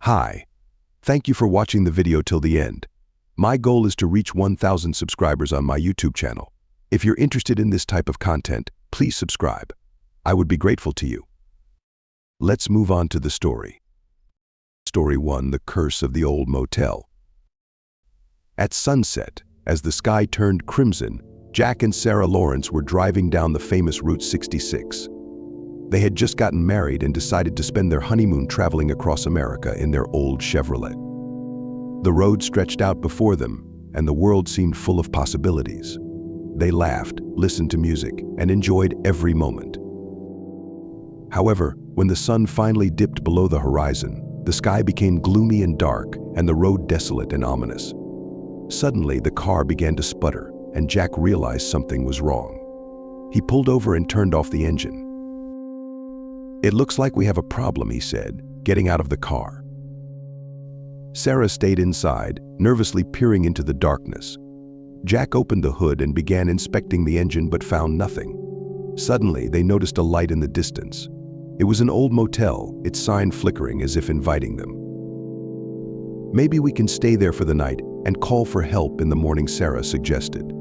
Hi, thank you for watching the video till the end. My goal is to reach 1,000 subscribers on my YouTube channel. If you're interested in this type of content, please subscribe. I would be grateful to you. Let's move on to the story. Story 1: The Curse of the Old Motel. At sunset, as the sky turned crimson, Jack and Sarah Lawrence were driving down the famous Route 66. They had just gotten married and decided to spend their honeymoon traveling across America in their old Chevrolet. The road stretched out before them, and the world seemed full of possibilities. They laughed, listened to music, and enjoyed every moment. However, when the sun finally dipped below the horizon, the sky became gloomy and dark, and the road desolate and ominous. Suddenly, the car began to sputter, and Jack realized something was wrong. He pulled over and turned off the engine. "It looks like we have a problem," he said, getting out of the car. Sarah stayed inside, nervously peering into the darkness. Jack opened the hood and began inspecting the engine but found nothing. Suddenly, they noticed a light in the distance. It was an old motel, its sign flickering as if inviting them. "Maybe we can stay there for the night and call for help in the morning," Sarah suggested.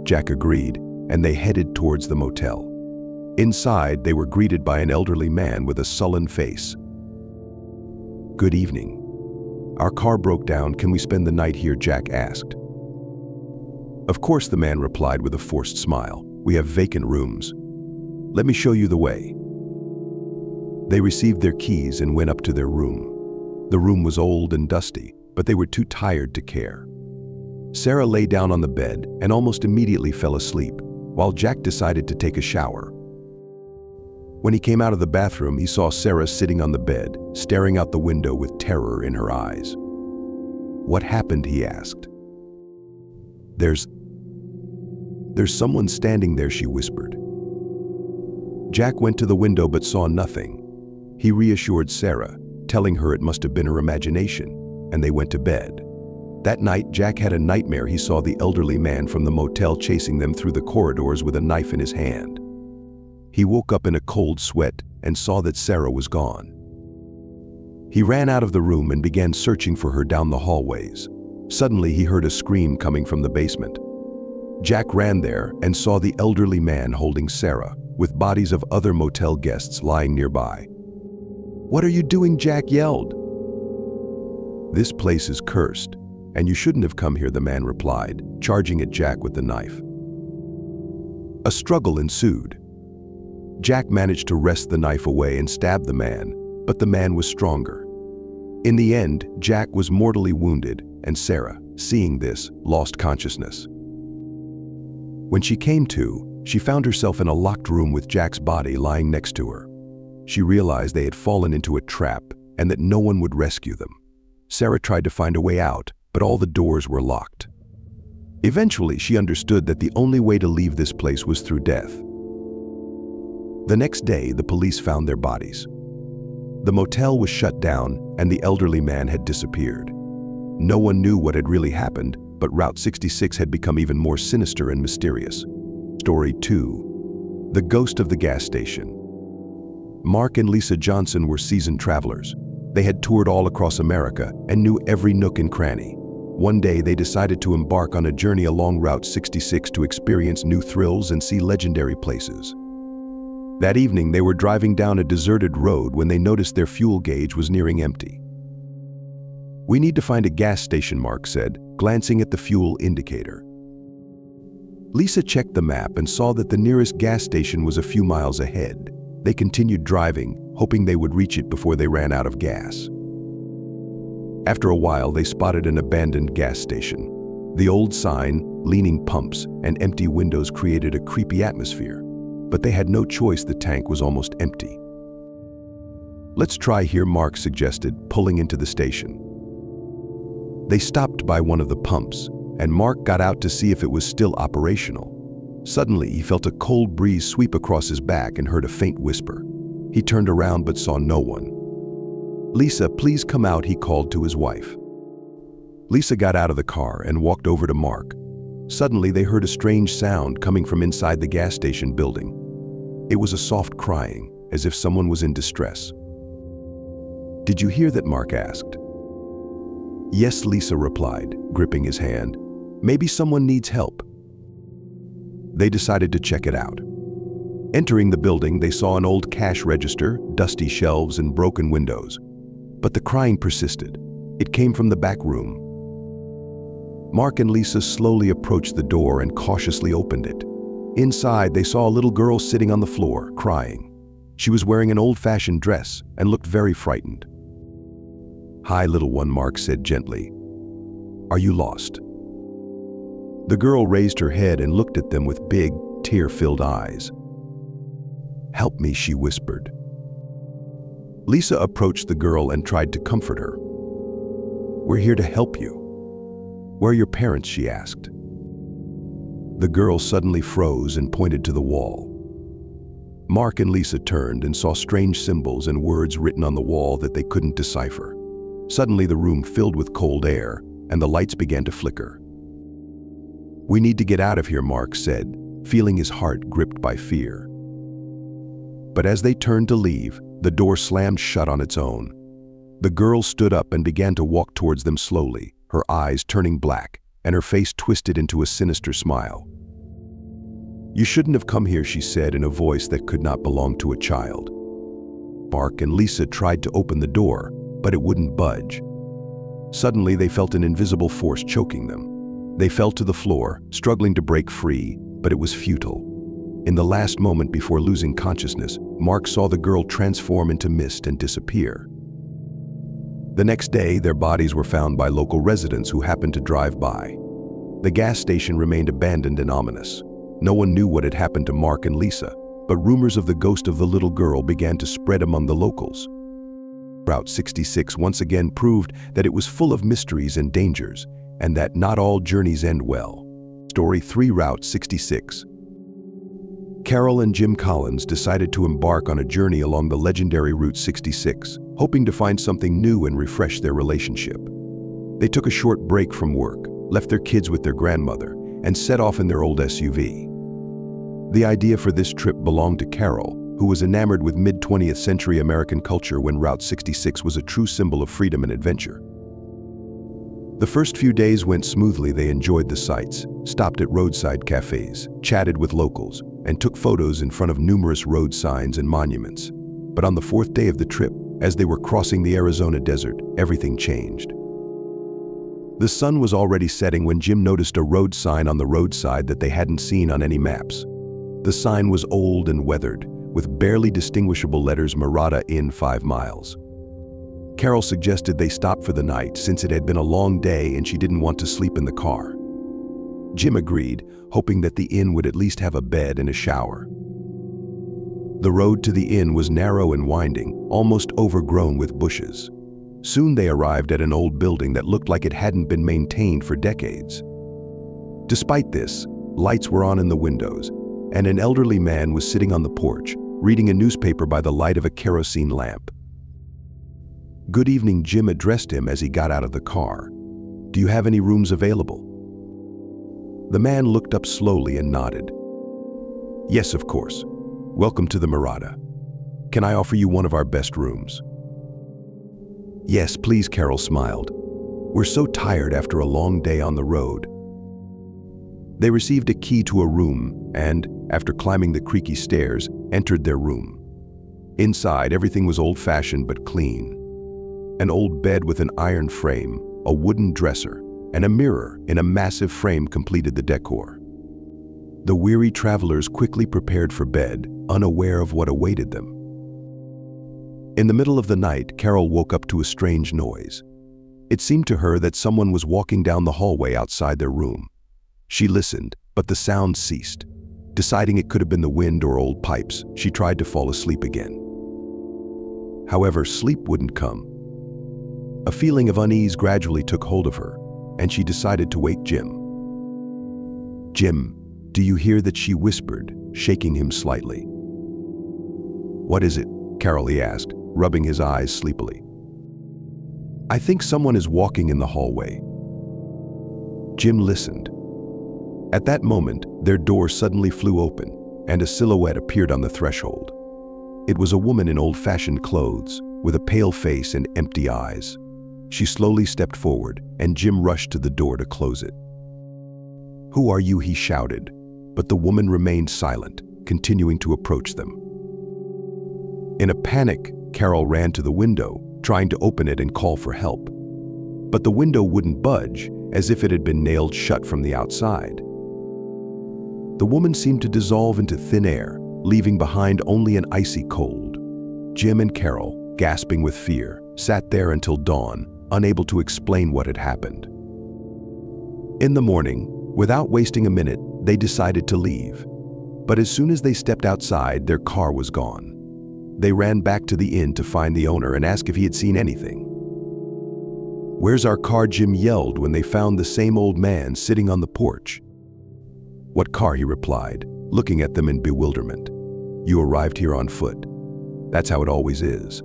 Jack agreed, and they headed towards the motel. Inside, they were greeted by an elderly man with a sullen face. "Good evening. Our car broke down. Can we spend the night here?" Jack asked. "Of course," the man replied with a forced smile. "We have vacant rooms. Let me show you the way." They received their keys and went up to their room. The room was old and dusty, but they were too tired to care. Sarah lay down on the bed and almost immediately fell asleep, while Jack decided to take a shower. When he came out of the bathroom, he saw Sarah sitting on the bed, staring out the window with terror in her eyes. "What happened?" he asked. There's someone standing there," she whispered. Jack went to the window but saw nothing. He reassured Sarah, telling her it must have been her imagination, and they went to bed. That night, Jack had a nightmare. He saw the elderly man from the motel chasing them through the corridors with a knife in his hand. He woke up in a cold sweat and saw that Sarah was gone. He ran out of the room and began searching for her down the hallways. Suddenly, he heard a scream coming from the basement. Jack ran there and saw the elderly man holding Sarah, with bodies of other motel guests lying nearby. "What are you doing?" Jack yelled. "This place is cursed, and you shouldn't have come here," the man replied, charging at Jack with the knife. A struggle ensued. Jack managed to wrest the knife away and stab the man, but the man was stronger. In the end, Jack was mortally wounded, and Sarah, seeing this, lost consciousness. When she came to, she found herself in a locked room with Jack's body lying next to her. She realized they had fallen into a trap and that no one would rescue them. Sarah tried to find a way out, but all the doors were locked. Eventually, she understood that the only way to leave this place was through death. The next day, the police found their bodies. The motel was shut down, and the elderly man had disappeared. No one knew what had really happened, but Route 66 had become even more sinister and mysterious. Story 2: The Ghost of the Gas Station. Mark and Lisa Johnson were seasoned travelers. They had toured all across America and knew every nook and cranny. One day, they decided to embark on a journey along Route 66 to experience new thrills and see legendary places. That evening, they were driving down a deserted road when they noticed their fuel gauge was nearing empty. "We need to find a gas station," Mark said, glancing at the fuel indicator. Lisa checked the map and saw that the nearest gas station was a few miles ahead. They continued driving, hoping they would reach it before they ran out of gas. After a while, they spotted an abandoned gas station. The old sign, leaning pumps, and empty windows created a creepy atmosphere, but they had no choice. The tank was almost empty. "Let's try here," Mark suggested, pulling into the station. They stopped by one of the pumps, and Mark got out to see if it was still operational. Suddenly, he felt a cold breeze sweep across his back and heard a faint whisper. He turned around but saw no one. "Lisa, please come out," he called to his wife. Lisa got out of the car and walked over to Mark. Suddenly, they heard a strange sound coming from inside the gas station building. It was a soft crying, as if someone was in distress. "Did you hear that?" Mark asked. "Yes," Lisa replied, gripping his hand. "Maybe someone needs help." They decided to check it out. Entering the building, they saw an old cash register, dusty shelves, and broken windows. But the crying persisted. It came from the back room. Mark and Lisa slowly approached the door and cautiously opened it. Inside, they saw a little girl sitting on the floor, crying. She was wearing an old-fashioned dress and looked very frightened. "Hi, little one," Mark said gently. "Are you lost?" The girl raised her head and looked at them with big, tear-filled eyes. "Help me," she whispered. Lisa approached the girl and tried to comfort her. "We're here to help you." "Where are your parents?" she asked. The girl suddenly froze and pointed to the wall. Mark and Lisa turned and saw strange symbols and words written on the wall that they couldn't decipher. Suddenly, the room filled with cold air, and the lights began to flicker. "We need to get out of here," Mark said, feeling his heart gripped by fear. But as they turned to leave, the door slammed shut on its own. The girl stood up and began to walk towards them slowly, her eyes turning black, and her face twisted into a sinister smile. "You shouldn't have come here," she said in a voice that could not belong to a child. Mark and Lisa tried to open the door, but it wouldn't budge. Suddenly, they felt an invisible force choking them. They fell to the floor, struggling to break free, but it was futile. In the last moment before losing consciousness, Mark saw the girl transform into mist and disappear. The next day, their bodies were found by local residents who happened to drive by. The gas station remained abandoned and ominous. No one knew what had happened to Mark and Lisa, but rumors of the ghost of the little girl began to spread among the locals. Route 66 once again proved that it was full of mysteries and dangers, and that not all journeys end well. Story 3: Route 66. Carol and Jim Collins decided to embark on a journey along the legendary Route 66, hoping to find something new and refresh their relationship. They took a short break from work, left their kids with their grandmother, and set off in their old SUV. The idea for this trip belonged to Carol, who was enamored with mid-20th century American culture when Route 66 was a true symbol of freedom and adventure. The first few days went smoothly. They enjoyed the sights, stopped at roadside cafes, chatted with locals, and took photos in front of numerous road signs and monuments. But on the fourth day of the trip, as they were crossing the Arizona desert, everything changed. The sun was already setting when Jim noticed a road sign on the roadside that they hadn't seen on any maps. The sign was old and weathered, with barely distinguishable letters "Mirada Inn 5 miles. Carol suggested they stop for the night since it had been a long day and she didn't want to sleep in the car. Jim agreed, hoping that the inn would at least have a bed and a shower. The road to the inn was narrow and winding, almost overgrown with bushes. Soon they arrived at an old building that looked like it hadn't been maintained for decades. Despite this, lights were on in the windows, and an elderly man was sitting on the porch, reading a newspaper by the light of a kerosene lamp. "Good evening," Jim addressed him as he got out of the car. "Do you have any rooms available?" The man looked up slowly and nodded. "Yes, of course. Welcome to the Mirada. Can I offer you one of our best rooms?" "Yes, please," Carol smiled. "We're so tired after a long day on the road." They received a key to a room and, after climbing the creaky stairs, entered their room. Inside, everything was old-fashioned but clean. An old bed with an iron frame, a wooden dresser, and a mirror in a massive frame completed the decor. The weary travelers quickly prepared for bed, unaware of what awaited them. In the middle of the night, Carol woke up to a strange noise. It seemed to her that someone was walking down the hallway outside their room. She listened, but the sound ceased. Deciding it could have been the wind or old pipes, she tried to fall asleep again. However, sleep wouldn't come. A feeling of unease gradually took hold of her, and she decided to wake Jim. "Jim, do you hear that?" she whispered, shaking him slightly. "What is it?" Carol asked, rubbing his eyes sleepily. "I think someone is walking in the hallway." Jim listened. At that moment, their door suddenly flew open, and a silhouette appeared on the threshold. It was a woman in old-fashioned clothes, with a pale face and empty eyes. She slowly stepped forward, and Jim rushed to the door to close it. "Who are you?" he shouted, but the woman remained silent, continuing to approach them. In a panic, Carol ran to the window, trying to open it and call for help. But the window wouldn't budge, as if it had been nailed shut from the outside. The woman seemed to dissolve into thin air, leaving behind only an icy cold. Jim and Carol, gasping with fear, sat there until dawn, unable to explain what had happened. In the morning, without wasting a minute, they decided to leave. But as soon as they stepped outside, their car was gone. They ran back to the inn to find the owner and ask if he had seen anything. "Where's our car?" Jim yelled when they found the same old man sitting on the porch. "What car?" he replied, looking at them in bewilderment. "You arrived here on foot. That's how it always is."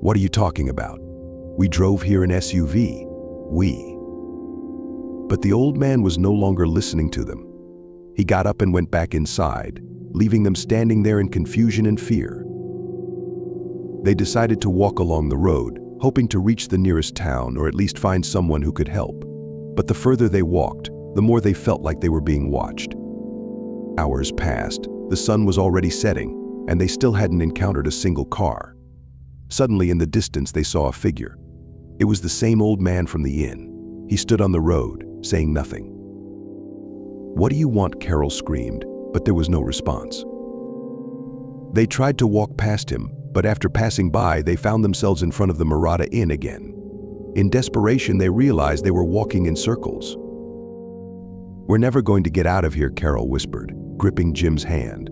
"What are you talking about? We drove here in SUV. We." But the old man was no longer listening to them. He got up and went back inside, leaving them standing there in confusion and fear. They decided to walk along the road, hoping to reach the nearest town or at least find someone who could help. But the further they walked, the more they felt like they were being watched. Hours passed, the sun was already setting, and they still hadn't encountered a single car. Suddenly, in the distance, they saw a figure. It was the same old man from the inn. He stood on the road, saying nothing. "What do you want?" Carol screamed, but there was no response. They tried to walk past him, but after passing by, they found themselves in front of the Murata Inn again. In desperation, they realized they were walking in circles. "We're never going to get out of here," Carol whispered, gripping Jim's hand.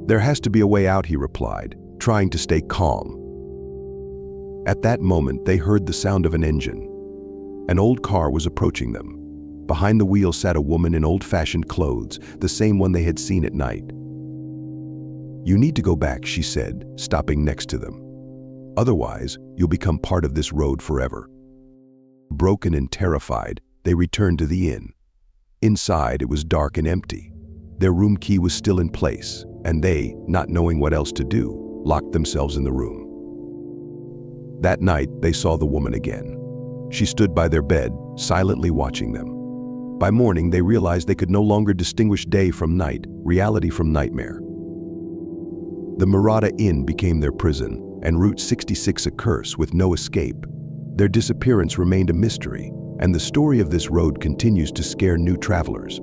"There has to be a way out," he replied, trying to stay calm. At that moment, they heard the sound of an engine. An old car was approaching them. Behind the wheel sat a woman in old-fashioned clothes, the same one they had seen at night. "You need to go back," she said, stopping next to them. "Otherwise, you'll become part of this road forever." Broken and terrified, they returned to the inn. Inside, it was dark and empty. Their room key was still in place, and they, not knowing what else to do, locked themselves in the room. That night, they saw the woman again. She stood by their bed, silently watching them. By morning, they realized they could no longer distinguish day from night, reality from nightmare. The Murata Inn became their prison, and Route 66 a curse with no escape. Their disappearance remained a mystery, and the story of this road continues to scare new travelers.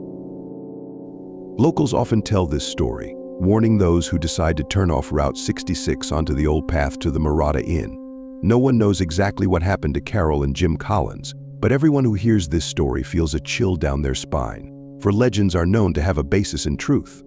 Locals often tell this story, warning those who decide to turn off Route 66 onto the old path to the Murata Inn. No one knows exactly what happened to Carol and Jim Collins, but everyone who hears this story feels a chill down their spine, for legends are known to have a basis in truth.